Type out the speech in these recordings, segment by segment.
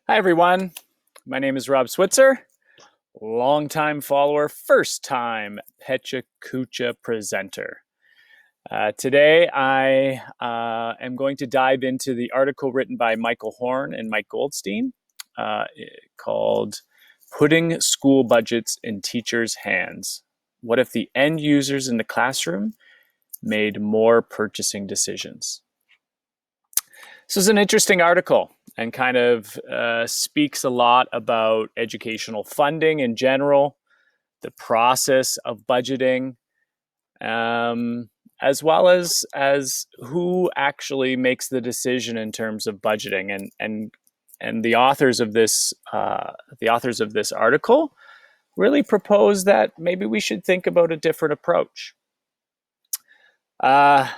Hi, everyone. My name is Rob Switzer, longtime follower, first time Pecha Kucha presenter. Today, I am going to dive into the article written by Michael Horn and Mike Goldstein uh, called Putting School Budgets in Teachers' Hands. What if the end users in the classroom made more purchasing decisions? This is an interesting article and kind of speaks a lot about educational funding in general, the process of budgeting, um, as well as who actually makes the decision in terms of budgeting. And the authors of this article really propose that maybe we should think about a different approach. Uh,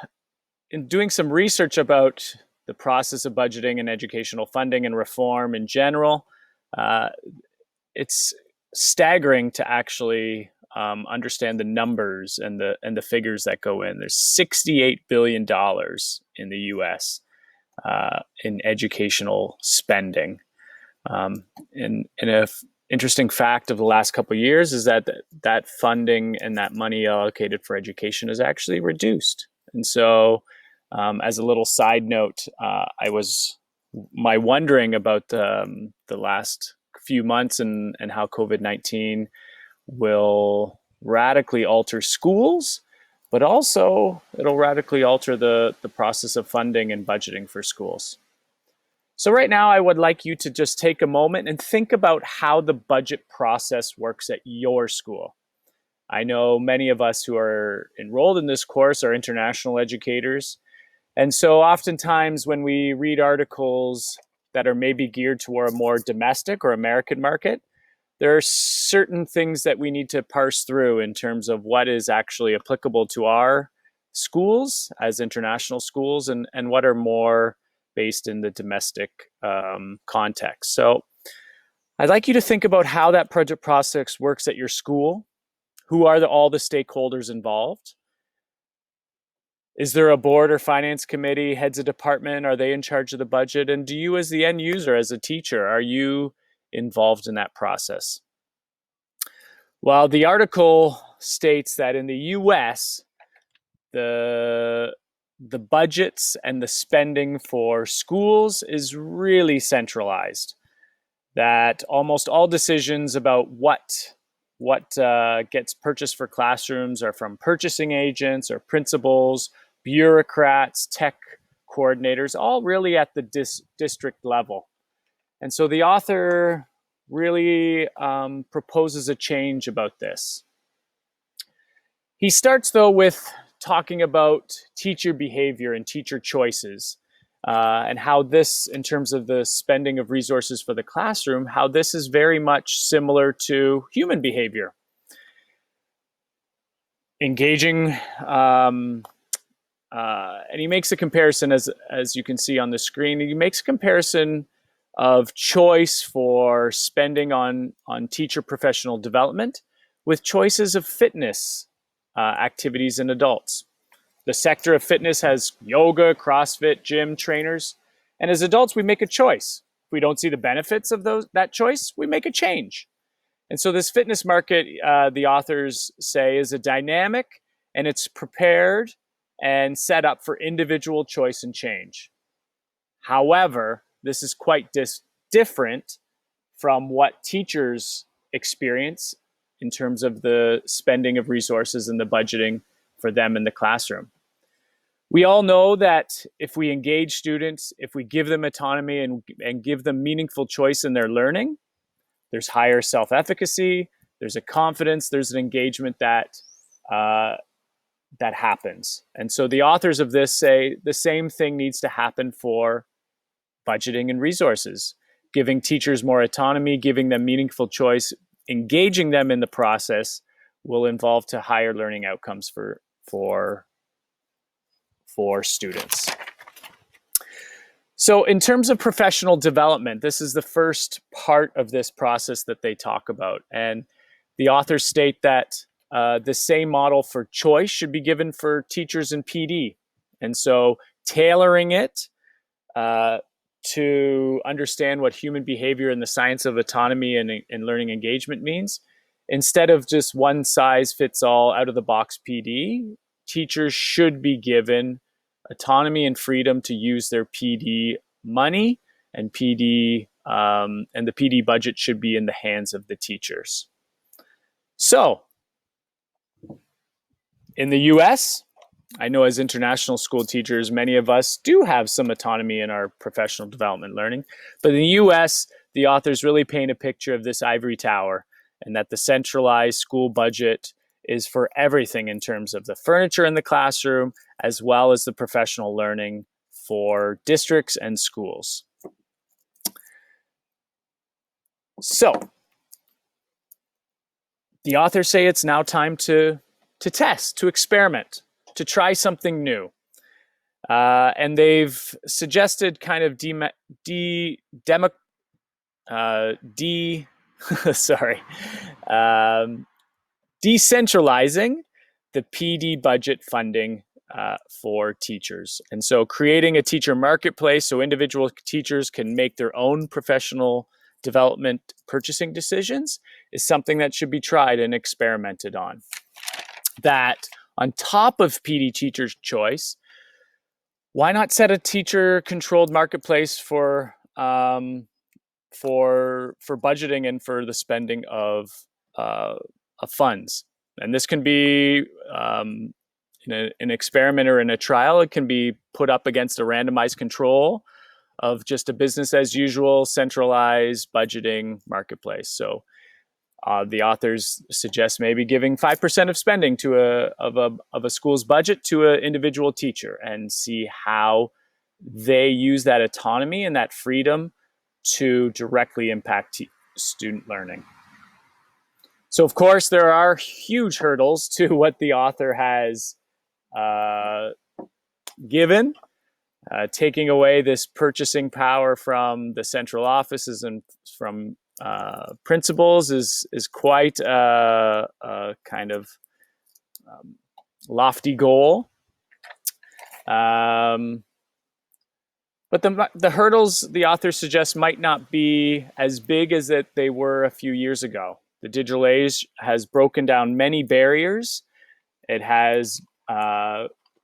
in doing some research about the process of budgeting and educational funding and reform in general, uh, it's staggering to actually understand the numbers and the figures that go in. There's $68 billion in the U.S. In educational spending. And a interesting fact of the last couple of years is that that funding and that money allocated for education is actually reduced. And so, as a little side note, my wondering about the last few months and how COVID-19 will radically alter schools, but also it'll radically alter the process of funding and budgeting for schools. So right now, I would like you to just take a moment and think about how the budget process works at your school. I know many of us who are enrolled in this course are international educators. And so oftentimes when we read articles that are maybe geared toward a more domestic or American market, there are certain things that we need to parse through in terms of what is actually applicable to our schools as international schools and what are more based in the domestic context. So I'd like you to think about how that project process works at your school. Who are all the stakeholders involved? Is there a board or finance committee, heads of department? Are they in charge of the budget? And do you, as the end user, as a teacher, are you involved in that process? Well, the article states that in the US, the budgets and the spending for schools is really centralized. That almost all decisions about what gets purchased for classrooms are from purchasing agents or principals, bureaucrats, tech coordinators, all really at the district level. And so the author really proposes a change about this. He starts, though, with talking about teacher behavior and teacher choices, and how this, in terms of the spending of resources for the classroom, how this is very much similar to human behavior. Engaging, and he makes a comparison, as you can see on the screen, he makes a comparison of choice for spending on teacher professional development with choices of fitness activities in adults. The sector of fitness has yoga, CrossFit, gym, trainers. And as adults, we make a choice. If we don't see the benefits of that choice, we make a change. And so this fitness market, the authors say, is a dynamic, and it's prepared and set up for individual choice and change. However, this is quite different from what teachers experience in terms of the spending of resources and the budgeting for them in the classroom. We all know that if we engage students, if we give them autonomy and give them meaningful choice in their learning, there's higher self-efficacy, there's a confidence, there's an engagement that happens. And so the authors of this say the same thing needs to happen for budgeting and resources, giving teachers more autonomy, giving them meaningful choice, engaging them in the process will involve to higher learning outcomes for students. So in terms of professional development, this is the first part of this process that they talk about. And the authors state that the same model for choice should be given for teachers and PD. And so tailoring it to understand what human behavior and the science of autonomy and learning engagement means. Instead of just one size fits all out of the box PD, teachers should be given autonomy and freedom to use their PD money, and the PD budget should be in the hands of the teachers. So, in the US, I know as international school teachers, many of us do have some autonomy in our professional development learning. But in the US, the authors really paint a picture of this ivory tower, and that the centralized school budget is for everything in terms of the furniture in the classroom, as well as the professional learning for districts and schools. So, the authors say it's now time to test, to experiment, to try something new. And they've suggested kind of decentralizing the PD budget funding for teachers. And so creating a teacher marketplace so individual teachers can make their own professional development purchasing decisions is something that should be tried and experimented on. That on top of PD teacher's choice, why not set a teacher-controlled marketplace for budgeting and for the spending of funds? And this can be in an experiment or in a trial. It can be put up against a randomized control of just a business as usual centralized budgeting marketplace. So the authors suggest maybe giving 5% of spending to a school's budget to an individual teacher, and see how they use that autonomy and that freedom to directly impact student learning. So, of course, there are huge hurdles to what the author has given. Taking away this purchasing power from the central offices and from principals is quite a kind of lofty goal. But the hurdles the author suggests might not be as big as that they were a few years ago. The digital age has broken down many barriers. It has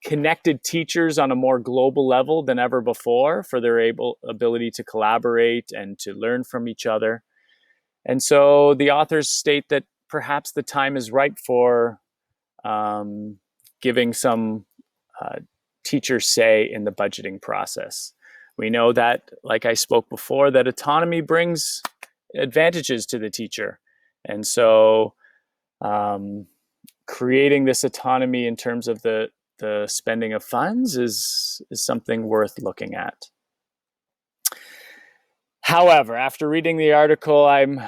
connected teachers on a more global level than ever before for their ability to collaborate and to learn from each other. And so the authors state that perhaps the time is ripe for giving some teachers say in the budgeting process. We know that, like I spoke before, that autonomy brings advantages to the teacher. And so creating this autonomy in terms of the spending of funds is something worth looking at. However, after reading the article, I'm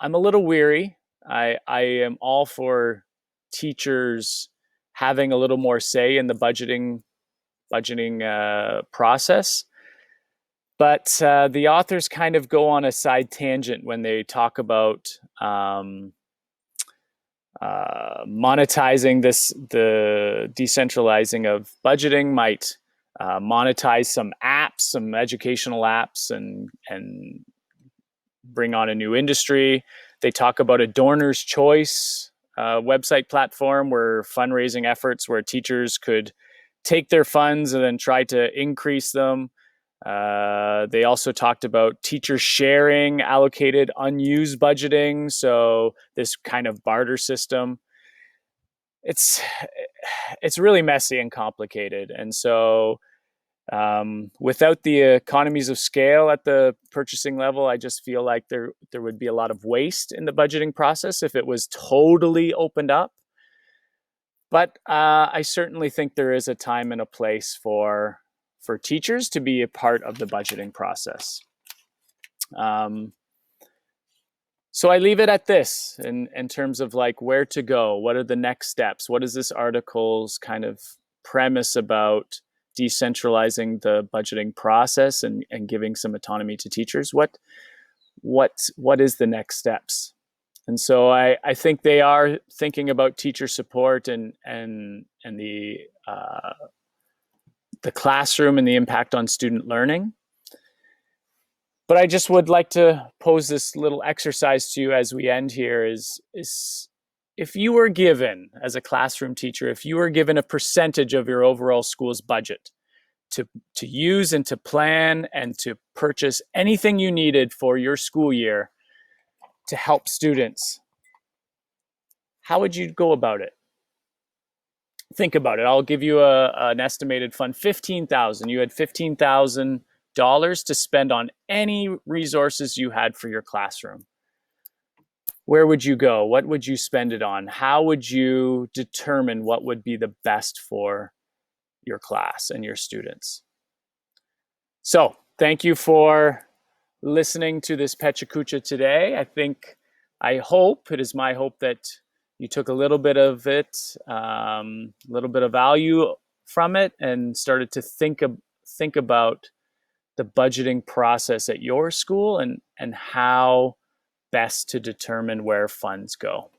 a little weary. I am all for teachers having a little more say in the budgeting process. But the authors kind of go on a side tangent when they talk about monetizing the decentralizing of budgeting might monetize some apps, some educational apps, and bring on a new industry. They talk about a Donor's Choice website platform where fundraising efforts where teachers could take their funds and then try to increase them. They also talked about teacher sharing allocated unused budgeting. So this kind of barter system. It's really messy and complicated. And so without the economies of scale at the purchasing level, I just feel like there would be a lot of waste in the budgeting process if it was totally opened up. But I certainly think there is a time and a place for teachers to be a part of the budgeting process. So I leave it at this in terms of like where to go. What are the next steps? What is this article's kind of premise about decentralizing the budgeting process and giving some autonomy to teachers? What is the next steps? And so I think they are thinking about teacher support and the classroom and the impact on student learning. But I just would like to pose this little exercise to you as we end here is if you were given, as a classroom teacher, if you were given a percentage of your overall school's budget to use and to plan and to purchase anything you needed for your school year to help students, how would you go about it? Think about it. I'll give you an estimated fund, 15,000. You had $15,000 to spend on any resources you had for your classroom. Where would you go? What would you spend it on? How would you determine what would be the best for your class and your students? So thank you for listening to this Pecha Kucha today. I hope, it is my hope that you took a little bit of it, a little bit of value from it, and started to think about the budgeting process at your school and how best to determine where funds go.